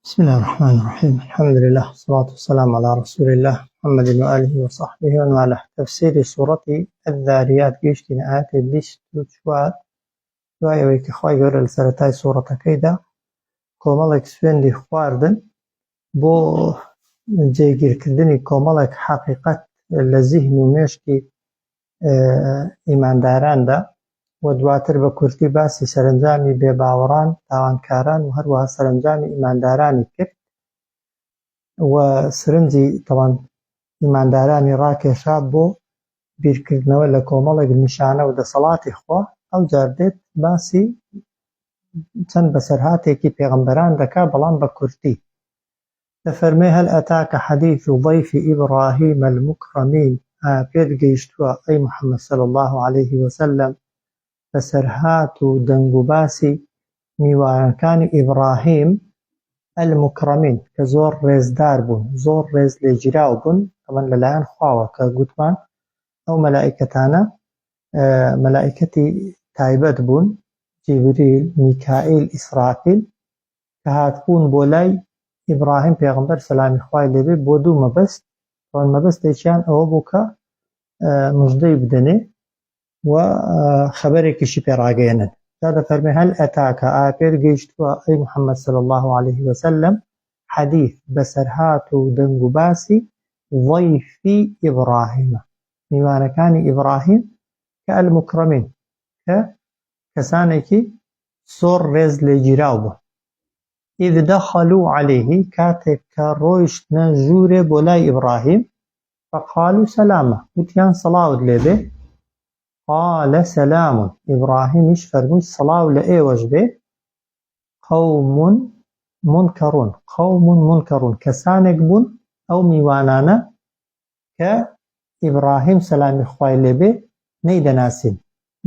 بسم الله الرحمن الرحيم. الحمد لله والصلاة والسلام على رسول الله محمد وآله وصحبه ومن والاه. تفسير سورة الذاريات گەیشتینە ئاەتی 24 دوای ئەوەی کە خوای گەورە لە سەرەتای سوورەتەکەیدا کۆمەڵێک سوێندی خواردن بۆ جێگیرکردنی کۆمەڵێک حەقیقەت لە زیهن و مێشکی ئیمانداراندا و دواتر بە کورتی باسی سەرنجامی بێباوەڕان، تاوانکاران و هەروەها سەرنجامی ئیماندارانی کرد و سرنجی تەوان ئیماندارانی ڕاکێشا بۆ بیرکردنەوە لە کۆمەڵێک نیشانە و دەسەڵاتی خوا. ئەوجار دێت باسی چەند بەسەرهاتێکی پێغەمبەران دەکا بەڵام بە کورتی. دەفەرمێ هەل ئەتاکە حەدیث ضەیف ئیبراهیم المکرەمین، پێت گەیشتووە ئەی محەممەد صلی الله عليه وسلم بەسەرهات و دەنگ و باسی میوانەکانی ئیبراهیم المکرەمین کە زۆر ڕێزدار بوون، زۆر ڕێز لێگیراو بوون ئەمە لەلایەن خواوە کە گوتمان ئەو مەلائیکەتانە مەلائیکەتی تایبەت بوون، جیبریل، میکائیل، ئیسرافیل، کە هاتبوون بۆ لای ئیبراهیم پێغەمبەر سەلامی خوای لێبێ بۆ دوو مەبەست. ئەوەن مەبەستێکیان ئەوە بوو کە موژدەی بدەنێ و خەبەرێکیشی پێڕاگەێنن. جا دەفەرمێ هەل ئەتاکە، ئایا پێت گەیشتووە ئەی محەممەد صلی الله عليه وسلم حەدیث بەسەرهات و دەنگ و باسی ضەیفی ئیبراهیمە، میوانەکانی ئیبراهیم کە المکرەمین کە کەسانێکی زۆر ڕێز لێگیراو بوون. ئیذ دەخەلوو عەلەیه، کاتێک کە ڕۆیشتنە ژوورێ بۆ لای ئیبراهیم، فەقالوا سەلامە، وتیان سەڵاوت لێبێ. قال سەلام، ئیبراهیمیش فەرمووی سەڵاو لە ئێوەش بێ. قەوم منکەڕون، قەوم منکەڕون، کەسانێک بوون ئەو میوانانە کە ئیبراهیم سەلامی خوای لێبێ نەیدەناسین،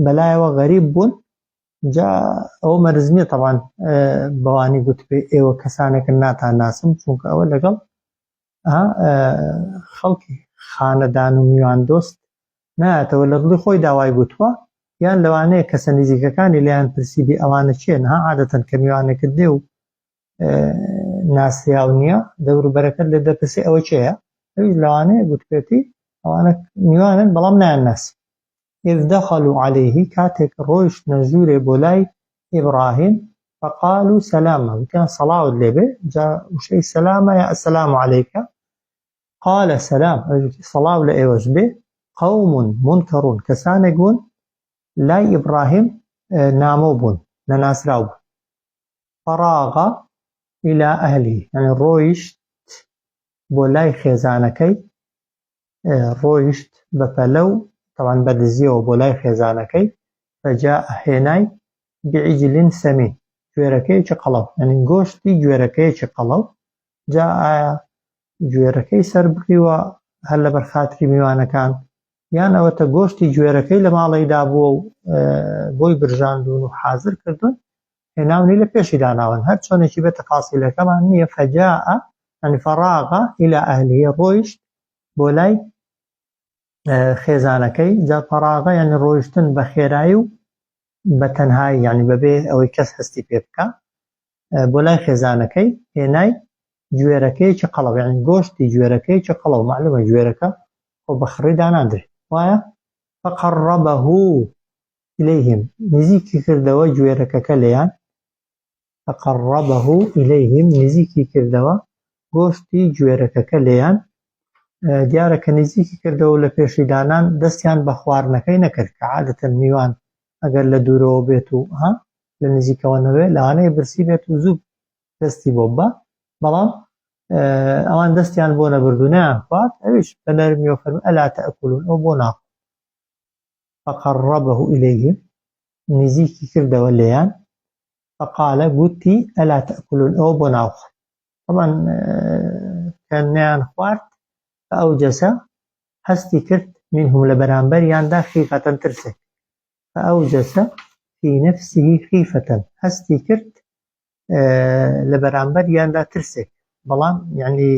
بەلایەوە غەریب بوون. جا ئەوە مەرزنیە تەوان بەوانی گوت بێ ئێوە کەسانێکن ناتان ناسم، چونکە ئەوە لەگەڵ خەڵکی خانەدان و میوان دۆست نایەتەوە، لە دڵی خۆی داوای گوتووە، یان لەوانەیە کەسە نزیکەکانی لەیان پرسیبی ئەوانە چێن، عادەتەن کە میوانێکت دێ و ناسیاو نییە دەوروبەرەکەت لێ دەپرسێ ئەوە چێیە، ئەویش لەوانەیە گوتبێتی ئەوانە میوانن بەڵام نایانناسی. إذ دخلوا عليه، کاتێک ڕۆیشتنە ژوورێ بۆ لای ئیبراهیم، فقالوا سەلامە، وتیان سەڵاوت لێبێ. جا وشەی سەلامە یا ئەسەلامو عەلەیکە. قال سەلام، سەڵاو لە ئێوەش بێ. قەوم منکەڕون، کەسانێک بوون لای ئیبراهیم نامۆ بوون، نەناسراو بوون. فەراغ إلى ئەهلیه، یعنی ڕۆیشت بۆ لای خێزانەکەی، ڕۆیشت بە پەلەو تەوان بەدزیەوە بۆ لای خێزانەکەی. فەجاء، هێنای بعیجل سەمین، گوێرەکەیەکی قەڵەو، یعنی گۆشتی گوێرەکەیەکی قەڵەو. جا ئایا گوێرەکەی سەر بکەیوە هەر لەبەر خاتری میوانەکان، یان ئەوەتە گۆشتی گوێرەکەی لە ماڵەیدا بووە و بۆی برژاندون و حازر کردوون، هێناونی لە پێشی داناون. هەر چۆنێکی بێتە فاسیلەکەمان نییە. فەجاء یعنی فەراغ إلى ئەهلیه، ڕۆیشت بۆ لای خێزانەکەی. جا فەراغە یعنی ڕۆیشتن بە خێرایی و بە تەنهایی، یعنی بەبێ ئەوەی کەس هەستی پێ بکە، بۆ لای خێزانەکەی هێنای گوێرەکەیەکی قەڵەو، یعنی گۆشتی گوێرەکەیەکی قەڵەو. معلومە گوێرەکە خۆ بە خڕی دانادرێ، وایە. فقربه إليهم، نزیکی کردەوە گوێرەکەکە لێیان. فقربه إليهم، نزیکی کردەوە گۆشتی گوێرەکەکە لێیان. دیارە کە نزیکی کردەوە لە پێشی دانان دەستیان بە خواردنەکەی نەکرد، کە عادەتەن میوان ئەگەر لە دوورەوە بێت و لە نزیکەوە نەبێ لەوانەیە برسی بێت و زوو دەستی بۆ بە، بەڵام ئەوان دەستیان بۆ نەبرد و نەیان خوارد. ئەویش بە نەرمیەوە فەرمووی ئەلا تەئکولون، ئەو بۆ ناخۆن. فقربه إليهم، نزیکی کردەوە لێیان. فقال، گوتی ئەلا تەئکولون، ئەوە بۆ ناخۆن. طبعا کە نەیان خوارد، فأوجس، هەستی کرد، منهم لە بەرامبەریاندا خیفەتەن، ترسێک. فأوجس في نفسه خیفەتەن، هەستی کرد لە بەرامبەریاندا ترسێک، بەڵام یعنی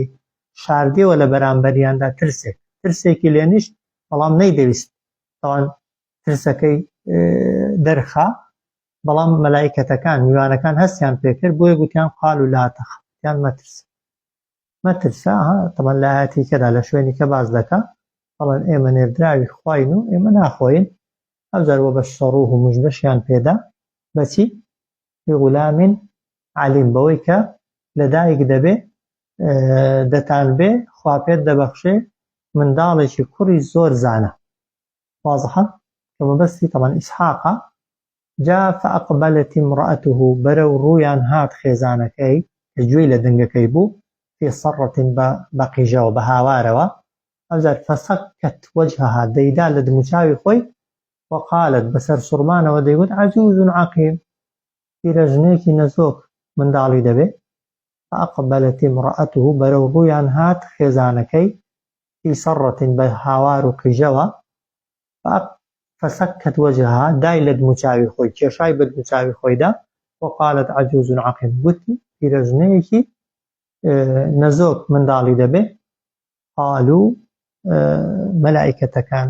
شاردێەوە لە بەرامبەریاندا ترسێک، ترسێکی لێنیشت بەڵام نەیدەویست تەوان ترسەکەی دەرخا، بەڵام مەلائیکەتەکان میوانەکان هەستیان پێکرد، بۆیە گوتیان قالوا لا تەخەف، وتیان مەترسە طبعا لە ئاەتی کەدا لە شوێنی کە باز دەکا بەڵێن ئێمە نێردراوی خوین و ئێمە ناخۆین ئەوجار وەبەشەڕوه و مژدەشیان پێدا بەچی بغولامین عەلیم بەوەی کە لەدایک دەبێ دەتان بێ خوا پێت دەبەخشێ منداڵێکی کوڕی زۆر زانە واضحە کە مەبەستی طبعا ئیسحاقە جا فأقبلت امرأته برو رویان هات خێزانەکەی کە گوێی لە دنگەکەی بوو في صرة بقیجە و بە هاوارەوە ئەوجار فسكت وجهها دەیدا لە دموچاوی خۆی وقالت بەسەر سوڕمانەوە دەیگوت عجوز عقیم پیرەژنێکی نەزۆک منداڵی دەبێ فأقبلت امرأته برو رویان هات خێزانەکەی في صرة بە هاوار و قیژەوە فسكت وجهها دای لە دموچاوی خۆی کێشای بە دموچاوی خۆیدا وقالت عجوز عقیم گوتی پیرەژنەیەکی نەزۆک منداڵی دەبێ قالوا مەلائیکەتەکان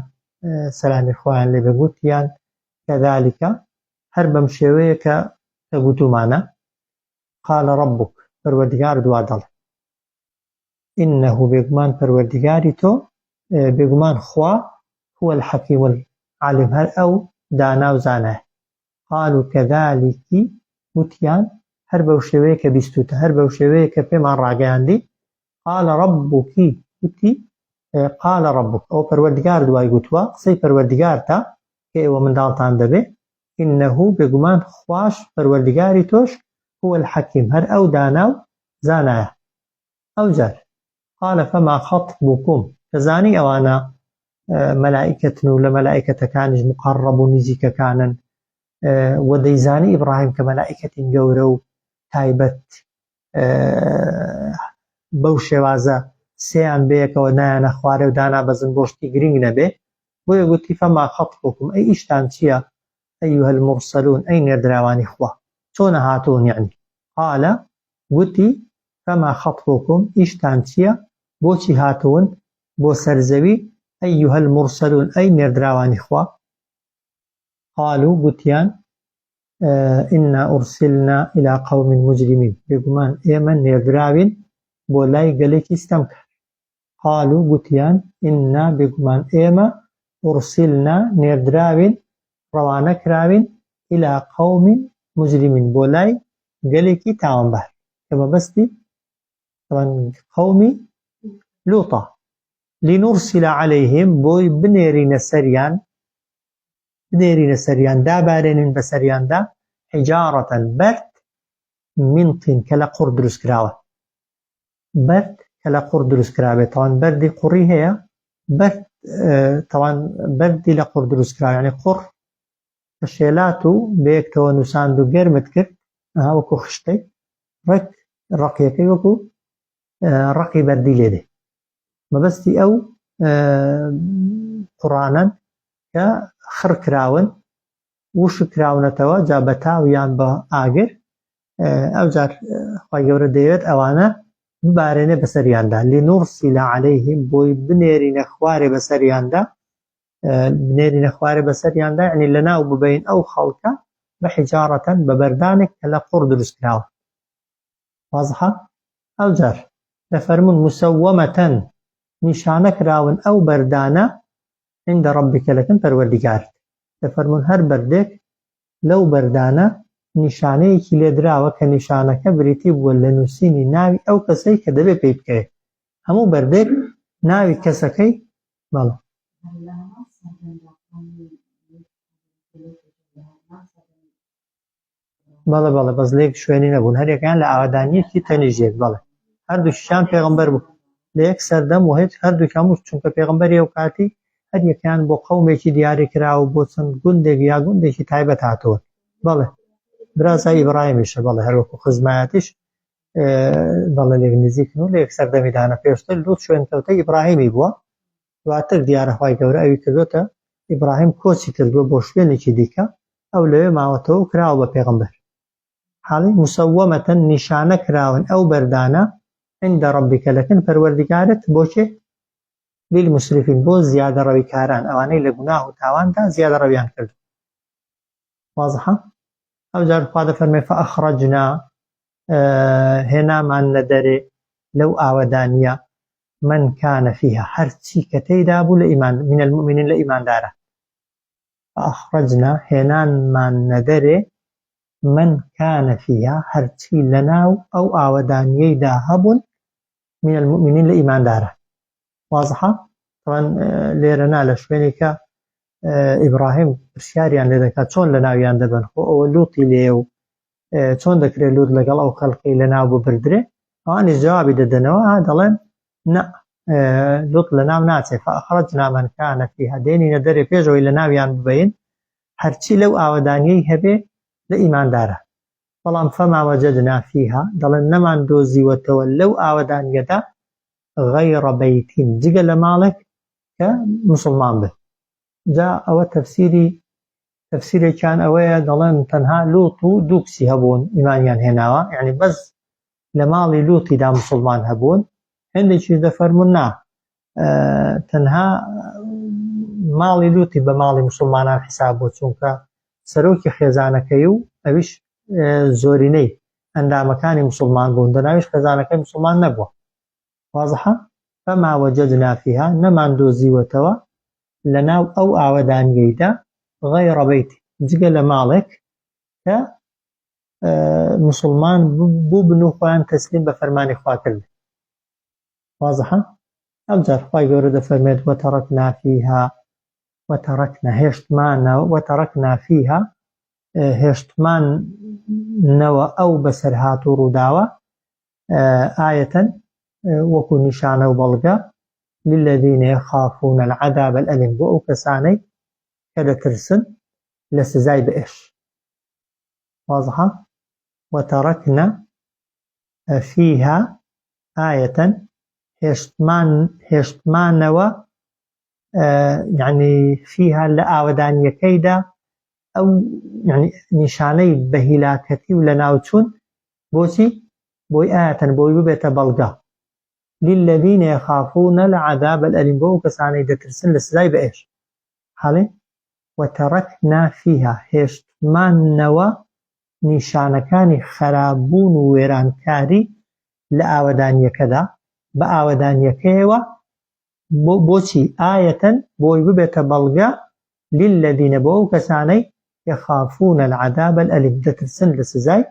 سەلامی خۆیان لێبێ گوتیان کەذالکە هەر بەم شێوەیە کە گوتومانە قال ربك پەروەردگار دوا دەڵێ إنه بێگومان پەروەردگاری تۆ بێگومان خوا هو الحكيم العليم هەر ئەو دانا و زانایە قالوا كذلك وتیان هەر بەو شێوەیە کە بیستوتە هەر بەو شێوەیە کە پێمان ڕاگەیاندی قال ربك وتی قال ربك ئەو پەروەردگار دوای گوتووە قسەی پەروەردگارتە کە ئێوە منداڵتان دەبێ إنه بێگومان خوش پەروەردگاری تۆش هو الحكيم هەر ئەو دانا و زانایە ئەوجار قال فما خطبكم کەزانی ئەوانە مەلائیکەتن و لە مەلائیکەتەکانیش مقەڕەب و نزیکەکانن و دەیزانی ئیبراهیم کە مەلائیکەتی گەورە و تایبەت بەو شێوازە سێیان بەیەکەوە نایانە خوارێ و دانا بەزن بۆشتی گرنگ نەبێ بۆیە گوتی فەما خەطبکم ئەی ئیشتان چییە ئەیها المرسلون ئەی نێردراوانی خوا چۆنە هاتوون یعنی قال گوتی فەما خەطبکم ئیشتان چییە بۆچی هاتوون بۆ سەرزەوی ئەیها المرسلون ئەی نێردراوانی خوا قالوا گوتیان إنا أرسلنا إلى قوم مجرمين بێگومان ئێمە نێردراوین بۆ لای گەلێکی ستەمکار قالوا گوتیان إنا بێگومان ئێمە أرسلنا نێردراوین ڕەوانە کراوین إلى قوم مجرمين بۆ لای گەلێکی تاوانبار کە مەبەستی قومی لوطە لنرسل عليهم بۆی بنێرینە سەریان دابارێنین بە سەریاندا حیجارەتەن بەرد من طین کە لە قوڕ دروست کراوە بەرد کە لە قوڕ دروست کرابێت تاوان بەردی قوڕی هەیە بەرد تاوان بەردی لە قوڕ دروست کراوە یعنی قوڕ کە شێلات و بەیەکەوە نووساند و گەرمت کرد وەکو خشتەی ڕقیەکەی وەکو ڕقی بەردی لێدێ مەبەستی ئەو قوڕانن کە خڕ کراون وش کراونەتەوە جا بە تاویان بە ئاگر ئەوجار خوای گەورە دەیەوێت ئەوانە ببارێنێ بەسەریاندا لنرسل عليهم بۆی بنێرینە خوارێ بەسەریاندا یعنی لەناو ببین ئەو خەڵکە بە حیجارەتەن بە بەردانێک کە لە قوڕ دروست کراوە واضحە ئەوجار دەفەرمون مسەوەمەتەن نیشانە کراون ئەو بەردانە عند ربك لەکن پەروەردگارت دەفەرمون هەر بەردێک لەو بەردانە نیشانەیەکی لێدراوە کە نیشانەکە بریتی بووە لە نووسینی ناوی ئەو کەسەی کە دەبێت پێی بکەوێت هەموو بەردێک ناوی کەسەکەی بەڵێ بەڵێ بەس لێک شوێنی نەبوون هەرێکیان لە ئاوادانیەکی تەنیژێک بەڵێ هەردووکیان پێغەمبەر بوو لە یەک سەردەم و هیچ هەردووکیان چونکە پێغەمبەری ئەو کاتی هەر یەکیان بۆ قەومێکی دیاری کراوە بۆ چەند گوندێک یا گوندێکی تایبەت هاتووە بەڵێ برازای ئیبراهیمیشە بەڵێ هەروەکو خزمایەتیش بەڵێ لێک نزیکن و لە یەک سەردەمی دانا پێشتر لووت شوێنکەوتەی ئیبراهیمی بووە دواتر دیارە خوای گەورە ئەوی کردوتە ئیبراهیم کۆچی کردووە بۆ شوێنێکی دیکە ئەو لەوێ ماوەتەوە و کراوە بە پێغەمبەر حاڵی مسەوەمەتەن نیشانە کراون ئەو بەردانە عند ربك لەکن پەروەردگارت بۆچێ للمسرفين بۆ زیادە ڕەوی کاران ئەوانەی لە گوناه و تاواندا زیادە ڕەویان کرد واضحە ئەوجار خوا دەفەرمێ فأخرجنا هێنامان نەدەرێ لەو ئاوەدانیە من كان فيها هەرچی کە تێیدا بوو لە ئیمان من المؤمنین لە ئیماندارە فأخرجنا هێنانمان نەدەرێ من كان فيها هەرچی لەناو ئەو ئاوەدانیەیدا هەبوون من المؤمنین لە ئیماندارە واضحە طبعا لێرەنا لە شوێنێکە ئیبراهیم پرسیاریان لێ دەکات چۆن لە ناویان دەبن خۆ ئەوە لوتی لێ و چۆن دەکرێت لوت لەگەڵ ئەو خەڵقی لە ناو ببردرێ ئەوانیش جوابی دەدەنەوە دەڵێن نە لوت لە ناو ناچێت فأخرجنا من كان فيها دێنینە دەرێ پێشەوەی لە ناویان ببین هەرچی لەو ئاوەدانیەی هەبێ لە ئیماندارە بەڵام فما وجدنا فيها دەڵێن نەمان دۆزیوەتەوە لەو ئاوەدانیەدا غەیڕ بەیتین جگە لە ماڵێک کە موسڵمان بێت جا ئەوە تەفسیرێکیان ئەوەیە دەڵێن تەنها لوت و دوو کچی هەبوون ئیمانیان هێناوە یعنی بەس لە ماڵی لوتیدا موسڵمان هەبوون هەندێکیش دەفەرمون نا تەنها ماڵی لوتی بە ماڵی موسڵمانان حساب بوو چونکە سەرۆکی خێزانەکەی و ئەویش زۆرینەی ئەندامەکانی موسڵمان بوون دەناویش خێزانەکەی موسڵمان نەبووە واضحە فما وجدنا فيها نەمان دۆزیوەتەوە لەناو ئەو ئاوەدانیەیدا غەیڕ بەیت جگە لە ماڵێک کە مسلمان بوو بن و خۆیان تەسلیم بە فەرمانی خوا کرد واضحە ئەوجار خوای گەورە دەفەرمێت وتەرەکنا فيها هێشتمانەوە ئەو بەسەرهات و ڕووداوە ئایەتەن وەکو نیشانە و بەڵگە للذين يخافون العذاب الأليم بۆ ئەو کەسانەی کە دەترسن لە سزای بەئێش واضحە وتەرەکنا فيها ئایەتەن هێشتمانەوە يعني فيها لە ئاوەدانیەکەیدا ئەو يعني نیشانەی بە هیلاکەتی و لە ناوچوون بۆچی بۆی ئایەتەن بۆی ببێتە بەڵگە للذين يخافون العذاب الأليم بۆ ئەو کەسانەی دەترسن لە سزای بەئێش حاڵێ وتەرەکنا فيها هێشتمانەوە نیشانەکانی خەراببوون و وێرانکاری لە ئاوەدانیەکەدا بە ئاوەدانیەکەیەوە بۆچی ئایەتەن بۆی ببێتە بەڵگە للذين بۆ ئەو کەسانەی يخافون العذاب الأليم دەترسن لە سزای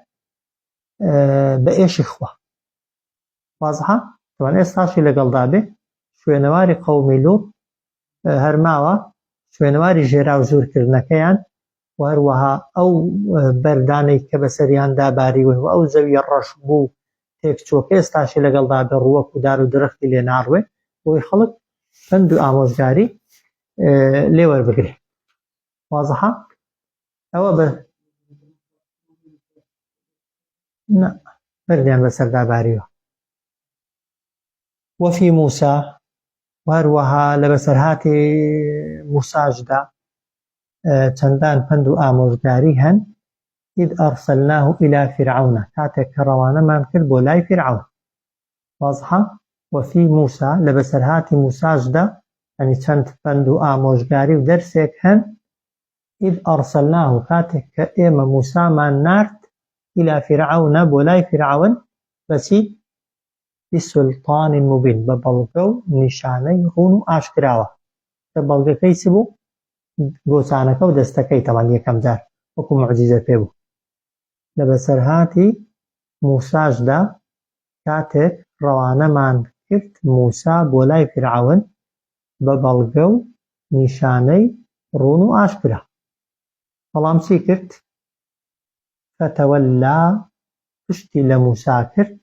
بەئێشی خوا واضحە طبعا ئێستاشی لەگەڵدا بێ شوێنەواری قەومی لوط هەرماوە شوێنەواری ژێرا و ژوورکردنەکەیان و هەروەها ئەو بەردانەی کە بەسەریان داباریون و ئەو زەویە ڕەش بوو تێکچووەکە ئێستاشی لەگەڵدا بێ ڕووەک و دار و درەختی لێ ناڕوێ بۆی خەڵک پند و ئامۆژگاری لێ وەربگرێ واضحە ئەوە بردیان بەسەر داباریوە وفي موسى وهروها لبسرهاتی موساجدا چەندان پند و ئامۆژگاری هەن إذ أرسلناه إلى فرعون کاتێک کە ڕەوانەمان کرد بۆ لای فرعون واضحە وفي موسى لبسرهاتی موساجدا يعني چەند پند و ئامۆژگاری و دەرسێک هەن إذ أرسلناه کاتێک کە ئێمە موسامان نارد إلى فرعون بۆ لای فرعون بەچی بسلطان مبين ببلغو نشانەی ڕوون و ئاشکراوە کە بەڵگەکەی چ بوو گۆچانەکە و دەستەکەی تەمان یەکەم جار وەکو موعجیزە پێ بوو لە بەسەرهاتی موساژدا کاتێک ڕەوانەمان کرد موسا بۆ لای فرعون بە بەڵگە و نیشانەی ڕوون و ئاشکرا بەڵام چی کرد فتەوەلا پشتی لە موسا کرد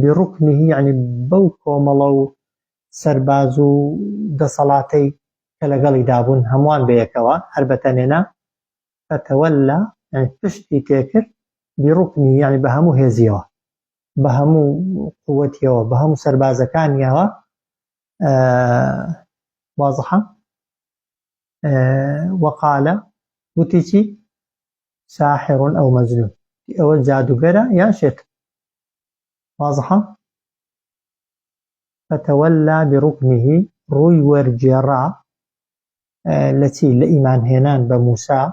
بڕوکنه یعنی بەو کۆمەڵە و سەرباز و دەسەڵاتەی کە لەگەڵی دابوون هەمووان بەیەکەوە هەر بەتەنێنا فتەوەلا پشتی تێکرد بڕوکنه یعنی بە هەموو هێزیەوە بە هەموو قووەتیەوە بە هەموو سەربازەکانیەوە واضحە وقالە وتی چی ساحر ئەو مەجنون ئەوە جادوگەرە یان شێت واضحة فتولى بركنه روي ورجرا التي لإيمان هنان بموسى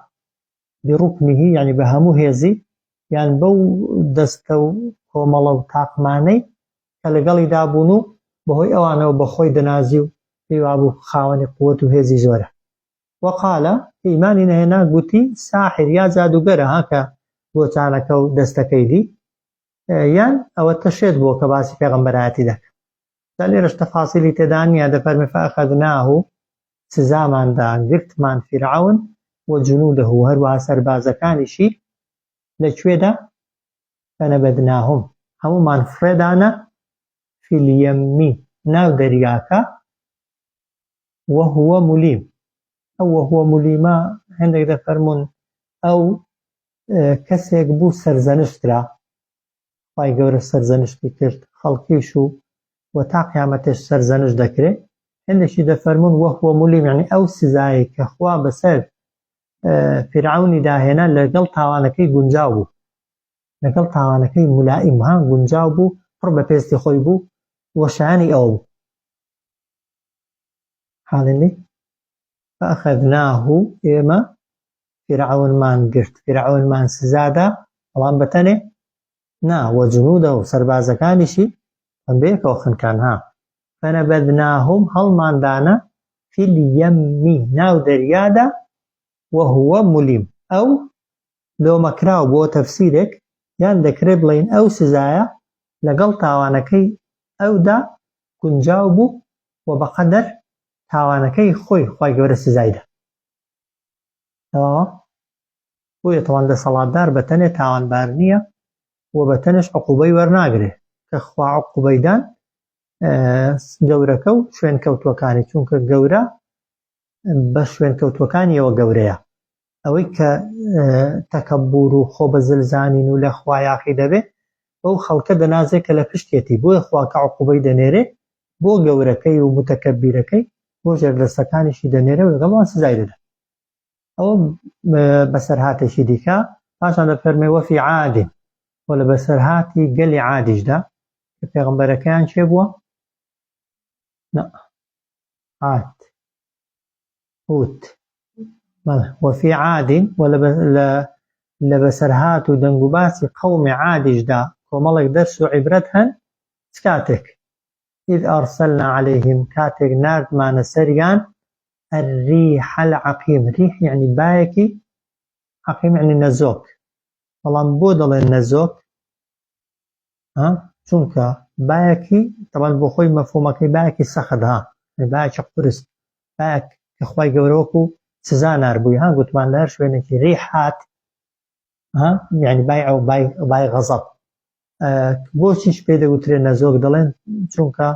بركنه يعني بهمو هيزي یان بەو دەستە و کۆمەڵە و تاقمانەی کە لەگەڵی دابوون و بەهۆی ئەوانەوە بەخۆی دەنازی و پێی وابوو خاوەنی قووەت و هێزی زۆرە. وەقالە ئیمانی نەهێنا گوتی ساحر یا جادوگەرە کە گۆچانەکە و دەستەکەی دی یان ئەوە تەشێت بووە کە باسی پێغەمبەرایەتی دەکات. دا لێرەش تەفاسیلی تێدا نییە، دەفەرمێ فەئەخەذناه سزاماندا گرتمان فیرعەون وجنودەه و هەروەها سەربازەکانیشی لەکوێدا فەنەبەدناهم هەموومان فرێدانە فی اليەمی ناو دەریاکە وهو ملیم. ئەو وهو ملیمە هەندێک دەفەرمون ئەو کەسێک بوو سەرزەنشترا، خوای گەورە سەرزەنشتی کرد خەڵکیش و تا قیامەتش سەرزەنش دەکرێت. هەندێکی دەفەرمون وهو ملیم یعنی ئەو سزایی کە خوا بەسەر فیرعەونی داهێنا لەگەڵ تاوانەکەی گونجاو بوو، لەگەڵ تاوانەکەی مولائیم گونجاو بوو، پڕ بە پێستی خۆی بوو، وەشانی ئەوە بوو. حاڵێنی فەئەخەذناه ئێمە فیرعەونمان گرت، فیرعەونمان سزادا، بەڵام بەتەنێ نا وەجنودە و سەربازەکانیشی بەیەکەوە خنکان فەنەبەدناهم هەڵماندانە فی اليەمی ناو دەریادا وهو ملیم. ئەو لۆمەکراو بۆ تەفسیرێک یان دەکرێت بڵێن ئەو سزایە لەگەڵ تاوانەکەی ئەودا گونجاو بوو و بەقەدەر تاوانەکەی خۆی خوای گەورە سزایدا. بۆیە تەوان دەسەڵاتدار بەتەنێ تاوانبار نییە و بەتەنش عقوبەی وەرناگرێ کە خوا عقوبەیدان گەورەکە و شوێن کەوتووەکانی، چونکە گەورە بە شوێن کەوتووەکانیەوە گەورەیە. ئەوەی کە تەکەببور و خۆ بەزلزانین و لە خوا یاخی دەبێت بەو خەڵکە دەنازێت کە لە پشتێتی، بۆیە خوا کە عقوبەی دەنێرێ بۆ گەورەکەی و متەکەبیرەکەی بۆ ژێردەستەکانیشی دەنێرە و لەگەڵ سزای دەدا. ئەوە بەسەرهاتێکی دیکە. پاشان دەفەرمێ وەفی عادین و لە بەسەرهاتی گەلی عادیشدا کە پێغەمبەرەکەیان چێ بووە؟ عاد هود. وفي عاد ولا بسرهات و دەنگ و باسی قەومی عادیشدا کۆمەڵێک دەرس و عیبرەت هەن کاتێک إذ أرسلنا عليهم كاتێک ناردمانە سەریان الريح العقيم. ريح يعني بايكي، عقيم يعني نەزۆک. بەڵام بۆ دەڵێن نەزۆک؟ چونکە بايكي طبعا بۆ خۆی مەفهومەکەی بايكی سەخت بايکی قورس، بايک کە خوای گەورە وەکو سزا ناربووی گوتمان لە هەر شوێنێکی ڕیحات یعنی بای غەزەب. بۆچیش پێ دەگوترێ نەزۆک دەڵێن؟ چونکە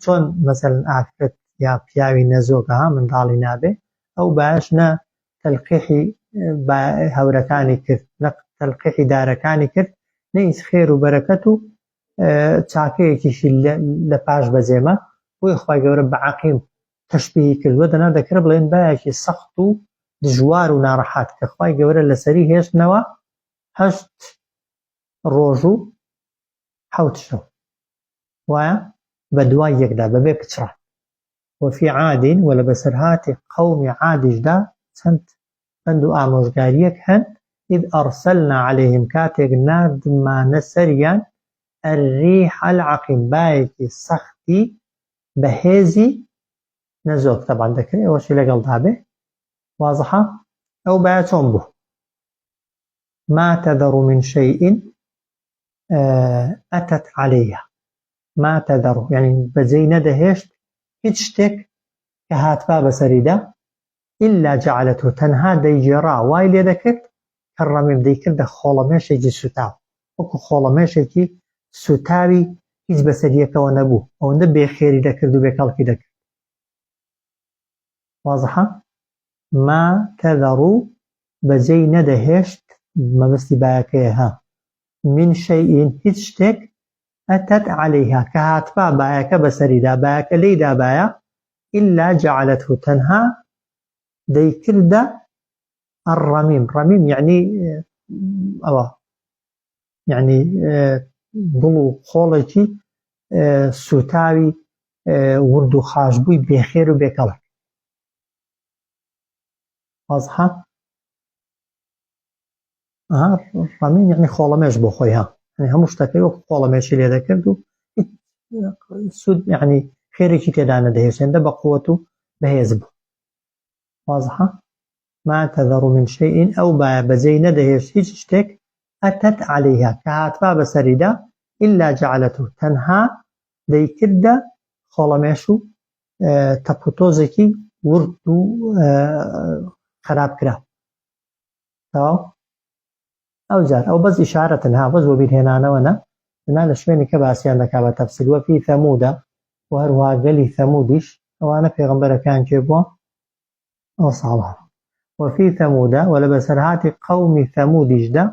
چۆن مەسەلەن ئافرەت یا پیاوی نەزۆکە منداڵی نابێ، ئەو باش نە تەلقیحی هەورەکانی کرد نە تەلقیحی دارەکانی کرد، نەیس خێر و بەرەکەت و چاکەیەکیشی لە پاش بەجێمە، بۆی خوای گەورە بە عەقیم تەشبیهی کردووە. دەنا دەکرێت بڵێن بایەکی سەخت و دژوار و ناڕەحات کە خوای گەورە لەسەری هێشتنەوە 8 ڕۆژ و 7 شەو وایە بە دوای یەکدا بەبێ پچڕان. وەفی عادین و لە بەسەرهاتی قەومی عادیشدا چەند بەند و ئامۆژگاریەک هەن إذ أرسلنا عليهم كاتێک ناردمانە سەریان الريح العقيم بايكي سەختی بەهێزی نەزۆک. طبعا دەکرێت ئەوەشی لەگەڵ دابێ واضحە. ئەو باە چۆن بوو؟ ما تذر من شيء أتت عليها. ما تذر يعني بەجێی نەدەهێشت هیچ شتێک کە هاتبا بەسەریدا إلا جعلته تەنها دەیگێڕا وای لێ دەکرد کە ڕەمیم دەیکردە خۆڵەمێشێکی سوتاو، وەکو خۆڵەمێشێکی سوتاوی هیچ بەسەریەکەوە نەبوو، ئەوەندە بێخێری دەکرد و بێکەڵکی دەکرد. واضحە؟ ما تذر بەجێی نەدەهێشت مەبەستی بایەکەیە من شيء هیچ شتێک أتت عليها کە هاتبا بایەکە بەسەریدا بایەکە لێیدا باە إلا جعلته تەنها دەیکردە الرەمیم. ڕەمیم یعنی ئەوە یعنی دڵ و خۆڵێکی سوتاوی ورد و خاشبووی بێخێر و بێکەڵک. واضحە؟ ڕەمین یعنی خۆڵەمێش بۆ خۆی یعنی هەموو شتەکەی وەک خۆڵەمێشی لێ دەکرد و سود یعنی خێرێکی تێدا نەدەهێشێندە بە قووەت و بەهێز بوو. واضحە؟ ما تذر من شيء ئەو بەجێی نەدەهێش هیچ شتێک ئەتەت عەلەیها کە هاتوا بەسەریدا ئیلا جەعەلەتهو تەنها دەیکردە خۆڵەمێش و تەپوتۆزێکی ورد و خراپکرا. تەواو؟ ئەوجار ئەو بەس ئیشارە تەنها بەس بۆ بیرهێنانەوەنە تەنها لە شوێنی کە باسییان دەکا بە تەفسیل وەفی ثەموودە و هەروەها گەلی ثەمودیش ئەوانە پێغەمبەرەکان کێ بووە؟ ئەو ساڵح. وەفی ثەموودە و لە بەسەرهاتی قەومی ثەمودیشدا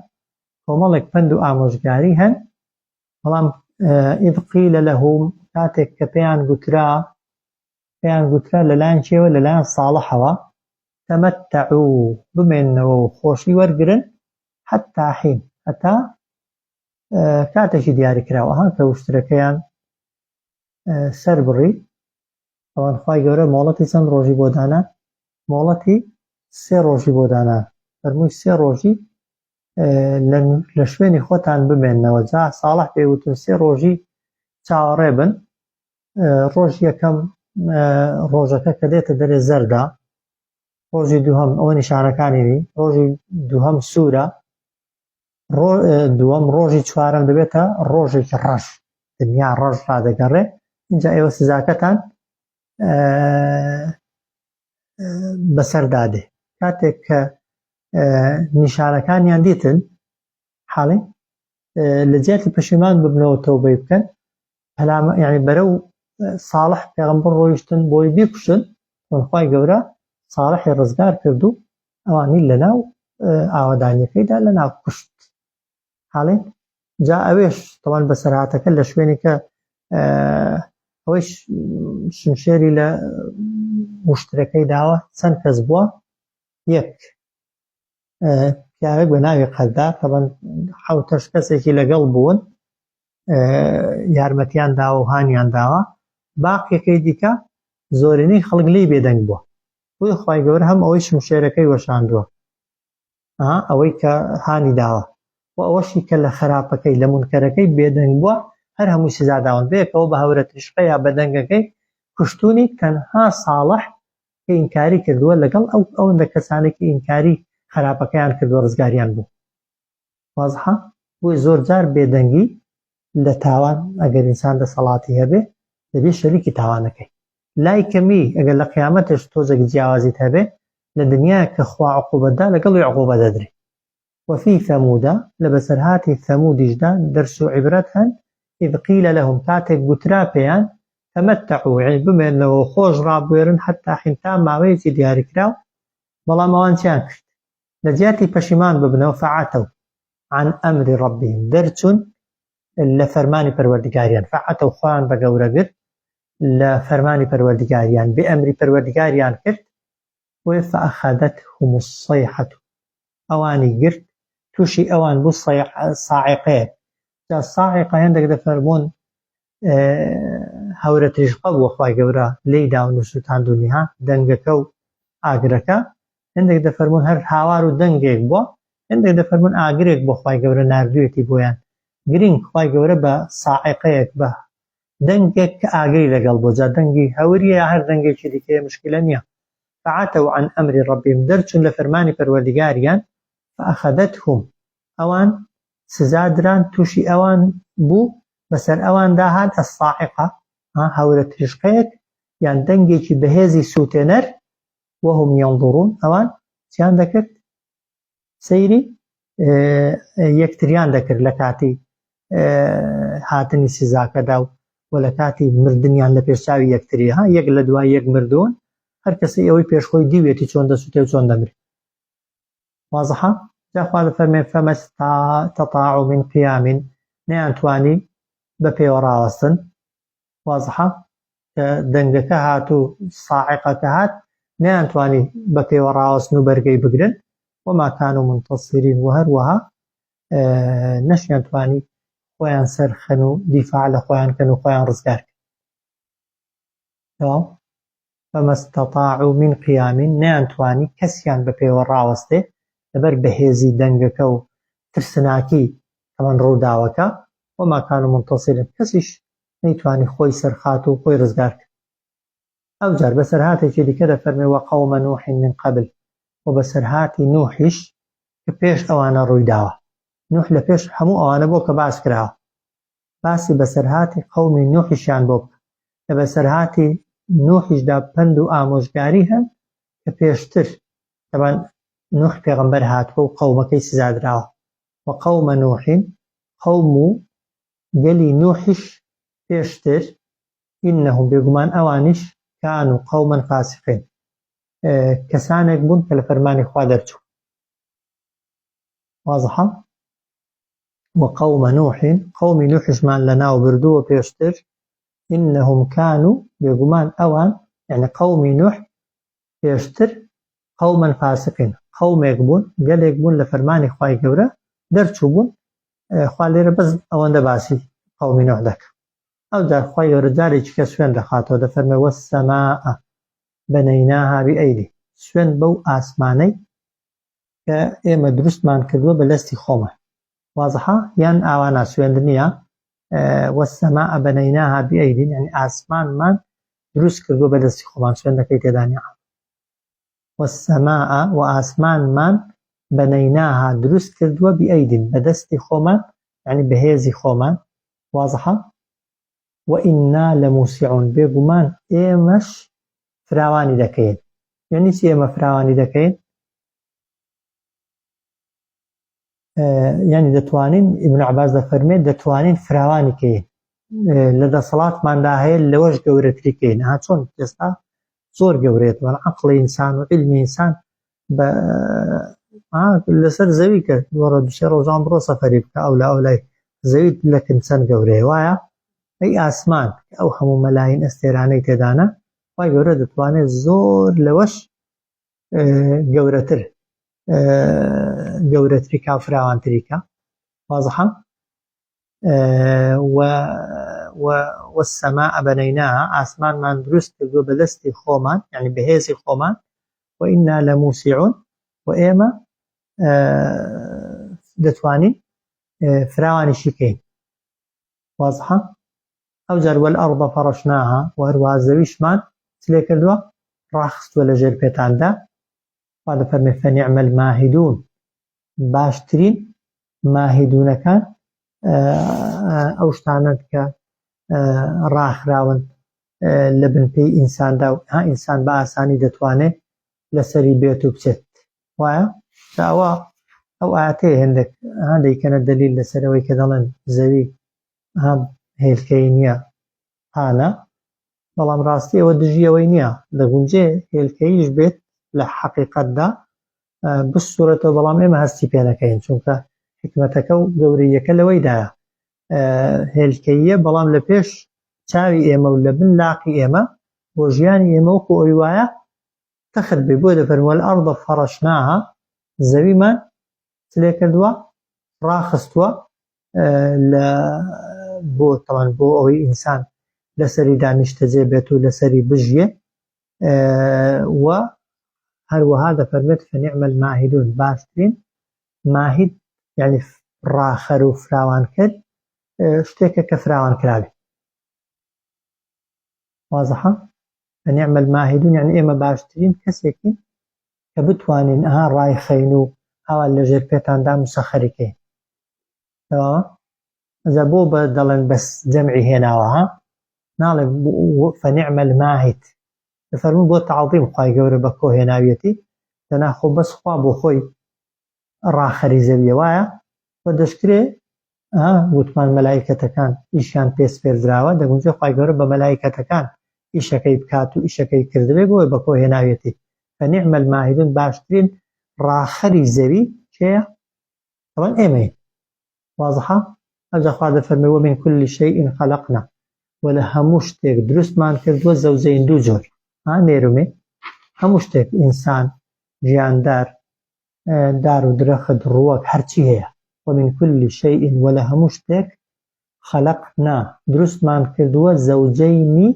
کۆمەڵێک پند و ئامۆژگاری هەن بەڵام ئیذ قیلە لەهم کاتێک کە پێیان گوترا لەلایەن کێوە لەلایەن ساڵحەوە تەمەتەعوو بمێننەوە و خۆشی وەرگرن حتا حین هەتا کاتێکی دیاری کراوە کە وشترەکەیان سەر بڕی ئەوان خوای گەورە مۆڵەتی چەند ڕۆژی بۆ دانا؟ مۆڵەتی 3 ڕۆژی بۆ دانا فەرمووی 3 ڕۆژی لە شوێنی خۆتان بمێننەوە. جا ساڵح پێوتن 3 ڕۆژی چاوەڕێ بن. ڕۆژی یەکەم ڕۆژەکە کە دێتە دەرێ زەردا، ڕۆژی دووهەم ئەوە نیشانەکانیوی، ڕۆژی دووهەم سوورە، دووەم ڕۆژی چوارەم دەبێتە ڕۆژێکی ڕەش، دنیا ڕەش ڕادەگەڕێ. اینجا ئێوە سزاکەتان بەسەردادێ. کاتێک کە نیشانەکانیان دیتن حاڵی لە جێتی پەشیمان ببنەوە تەوبەی بکەن، یعنی بەرەو ساڵح پێغەمبەر ڕۆیشتن بۆی بیکوشن، خوای گەورە ساڵحی ڕزگار کرد و ئەوانی لەناو ئاوەدانیەکەیدا لەناو کوشت. حاڵی جا ئەوێش تەوان بەسەرهاتەکە لە شوێنی کە ئەوەش شمشێری لە وشترەکەی داوە چەند کەس بووە؟ 1 پیاوێک بە ناوی قەدار، تەبەن 7 کەسێکی لەگەڵ بوون، یارمەتیان داوە و هانیان داوە. باقیەکەی دیکە زۆرینەی خەڵک لی بێدەنگ بووە، بۆی خوای گەورە هەم ئەوەی شمشێرەکەی وەشاندووە ئەوەی کە هانی داوە و ئەوەشی کە لە خراپەکەی لە مونکەرەکەی بێدەنگ بووە هەر هەمووی سزا داون بێکەوە بە هەورە تریشقە یا بەدەنگەکەی کوشتونی تەنها ساڵح کە ئینکاری کردووە لەگەڵ ئەوەندە کەسانێکی ئینکاری خراپەکەیان کردووە ڕزگاریان بوو. وازحە؟ بۆی زۆر جار بێدەنگی لە تاوان ئەگەر ئینسان دەسەڵاتی هەبێ دەبێت شەریکی تاوانەکەی. لای کەمی ئەگەر لە قیامەتش تۆزێک جیاوازیت هەبێ لە دنیا کە خوا عقوبەتدا لەگەڵی عقوبە دەدرێت. وفي ثەموودە لە بەسەرهاتی ثەمودیشدا دەرس و عیبرەت هەن ئیذ قیلە لەهم کاتێک گوترا پێیان تەمەتەعوو یعنی بمێننەوە خۆش ڕابوێرن حتا حین تا ماوەیەکی دیاریکراو. بەڵام ئەوان چیان کرد؟ لە جیاتی پەشیمان ببنەوە فەعەتەو عن ئەمری ڕەبیهم دەرچوون لە فەرمانی پەروەردگاریان. فەعەتەو خۆیان بە گەورە گرت لە فەرمانی پەروەردگاریان، بێ ئەمری پەروەردگاریان کرد. وی فەئەخەدەتهم الصەیحەة ئەوانی گرت تووشی ئەوان بوو ساعقەیەک. جا ساعقە هەندێک دەفەرموون هەورە تریشقە بووە خوای گەورە لێی داون و سوتاندوونی دەنگەکە و ئاگرەکە، هەندێک دەفەرموون هەر هاوار و دەنگێک بووە، هەندێک دەفەرموون ئاگرێک بۆ خوای گەورە ناردوویەتی بۆیان. گرنگ خوای گەورە بە ساعقەیەک بە دەنگێک کە ئاگری لەگەڵ بۆ، جا دەنگی هەوریە یا هەر دەنگێکی دیکەیە مشکلە نییە. فعەتەو عن ئەمری ڕەبیهم دەرچوون لە فەرمانی پەروەردگاریان فەئەخەدەتهم ئەوان سزادران تووشی ئەوان بوو بەسەر ئەوان داهات ئەساعقە هەورە تریشقەیەک یان دەنگێکی بەهێزی سووتێنەر وەهم یەنظوڕون ئەوان چیان دەکرد؟ سەیری یەکتریان دەکرد لە کاتی هاتنی سزاکەدا و لە کاتی مردنیان لە پێشچاوی یەکتری یەک لە دوای یەک مردوون، هەر کەسی ئەوەی پێشخۆی دیوێتی چۆن دەسووتێ و چۆن دەمرێت. وازحە؟ جاخوا دەفەرمێ فەمە استەطاعوا من قیام نەیانتوانی بە پێوە ڕاوەستن. وازحە؟ کە دەنگەکە هات و ساعقەکە هات نەیانتوانی بە پێوە ڕاوەستن و بەرگەی بگرن. وما كانوا منتصرين و هەروەها نەشیانتوانی خۆیان سەرخەن و دیفاع لە خۆیان کەن و خۆیان ڕزگار کەن. فما استطاعوا من قیام نەیانتوانی کەسیان بە پێوە ڕاوەستێ لەبەر بەهێزی دەنگەکە و ترسناکی تەمان ڕووداوەکە وما كانوا منتصرين کەسیش نەیتوانی خۆی سەرخات و خۆی ڕزگار کرد. ئەو جار بەسەرهاتێکی دیکە دەفەرمێ وەقەومە نوح من قبل و بەسەرهاتی نوحیش کە پێش ئەوانە ڕوویداوە. نوح لە پێش هەموو ئەوانە بۆ کە باس کراوە باسی بەسەرهاتی قەومی نوحیشیان بۆ بکە لە بەسەرهاتی نوحیشدا پند و ئامۆژگاری هەن کە پێشتر طبعاً نوح پێغەمبەر هاتووە و قەومەکەی سزادراوە وەقەومە نوحین قەوم و گەلی نوحیش پێشتر ئینەهم بێگومان ئەوانیش كانوا قوما فاسقين کەسانێک بوون کە لە فەرمانی خوا دەرچوو. واضحە؟ وقوم نوح قومی نوحشمان لەناو بردووە پێشتر إنهم كانوا بێگومان ئەوان يعني قومی نوح پێشتر قوما فاسقين قومێک بوون گەلێک بوون لە فەرمانی خوای گەورە دەرچوو بوون. خوا لێرە بەس ئەوەندە باسی قومی نوح دەکات. ئەو جار خوای گەورە جارێکی کە سوێن دەخاتەوە دەفەرمێ وەسسەماء بەنەیناها بئەیدی سوێن بەو ئاسمانەی کە ئێمە دروستمان کردووە بە دەستی خۆمان. واضحە؟ یان ئاوانە سوێندنیە وەسسەماء بەنەیناها بئەیدی یعنی ئاسمانمان دروست کردووە بە دەستی خۆمان سوێندەکەی تێدا نییە. وەسسەماء و ئاسمانمان بەنەیناها دروست کردووە بئەیدین بە دەستی خۆمان یعنی بەهێزی خۆمان. واضحە؟ وإنا لموسعون بێگومان ئێمەش فراوانی دەکەین. یعنی چی ئێمە فراوانی دەکەین؟ یعنی دەتوانین ابن عباس دەفەرمێت دەتوانین فراوانی کەین لە دەسەڵاتماندا هەیە لەوەش گەورەتری کەین. چۆن ئێستا زۆر گەورێت وەڵا عەقڵی ئینسان و عیلمی ئینسان لەسەر زەوی کە وەڕە دووسێ ڕۆژان بڕۆ سەفەری بکە ئەو لای ئەو لای زەویت لەکن چەند گەورەیە وایە ئەی ئاسمان ئەو هەموو مەلاین ئەستێرانەی تێدانە خوای گەورە دەتوانێت زۆر لەوەش گەورەتری کا و فراوانتری کا. واضحە؟ والسەماء بەنەیناها ئاسمانمان دروست کردووە بە دەستی خۆمان یعنی بەهێزی خۆمان وئینا لەموسعون و ئێمە دەتوانین فراوانیشی کەین. واضحە؟ ئەو جار وەلئەڕض فەڕەشناها و هەروەها زەویشمان چ لێ کردووە؟ ڕاخستووە لە ژێر پێتاندا. خوا دەفەرمێ فەنیعمە الماهیدون باشترین ماهیدونەکان ئەو شتانن کە ڕاخراون لە بنپێی ئینساندا و ئینسان بە ئاسانی دەتوانێت لەسەری بێت و بچێت. وایە؟ داوا ئەو ئاەتەیە هەندێکەنە دەلیل لەسەرەوەی کە دەڵێن زەوی هێلکەی نییە هانە بەڵام ڕاستی ئەوە دژیەوەی نییە دەگونجێ هێلکەیش بێت لە حەقیقەتدا بسوورەتەوە بەڵام ئێمە هەستی پێ نەکەین چونکە حکمەتەکە و گەورەیەکە لەوەیدایە هێلکەیە بەڵام لە پێش چاوی ئێمە و لە بن لاقی ئێمە بۆ ژیانی ئێمە وەکو ئەوی وایە تەخت بێ بۆ دەفەرمێ وەلئەڕض فەڕەشناها زەویمان چ لێ کردووە؟ ڕاخستووە بۆ تەوان بۆ ئەوەی ئینسان لەسەری دانیشتەجێ بێت و لەسەری بژیێ و هەروەها دەفەرمێت فەنیعمە الماهیدون باشترین ماهید یعنی ڕاخەر و فراوانکرد شتێکە کە فراوان کراوێت. واضحە؟ فەنیعمە الماهیدون یعنی ئێمە باشترین کەسێکی کە بتوانین ڕایخەین و هەوا لە ژێر پێتاندا مسەخەری کەین. تەواوە؟ ئەجا بۆ بە دەڵێن بەس جەمعی هێناوە ناڵێ فەنیعمە الماهید دەفەرموون بۆ تەعظیم خوای گەورە بە کۆهێناویەتی دەناخۆ بەس خوا بۆ خۆی ڕاخەری زەویە وایە و دەشکرێ وتمان مەلایکەتەکان ئیشیان پێسپێردراوە دەگونجێ خوای گەورە بە مەلایکەتەکان ئیشەکەی بکات و ئیشەکەی کردبێ بۆی بە کۆهێناویەتی. فەنیعمە الماهیدون باشترین ڕاخەری زەوی کێیە؟ طبعاً ئێمەین. واضحە؟ ئەجا خوا دەفەرمێ ومن كل شيء خلقنا و لە هەموو شتێک دروستمان کردووە زەوجەین دوو جۆر نێرومێ هەموو شتێک ئینسان ژیاندار دار و درەخت ڕووەک هەرچی هەیە ومن كل شيء و لە هەموو شتێک خلقنا دروستمان کردووە زەوجەینی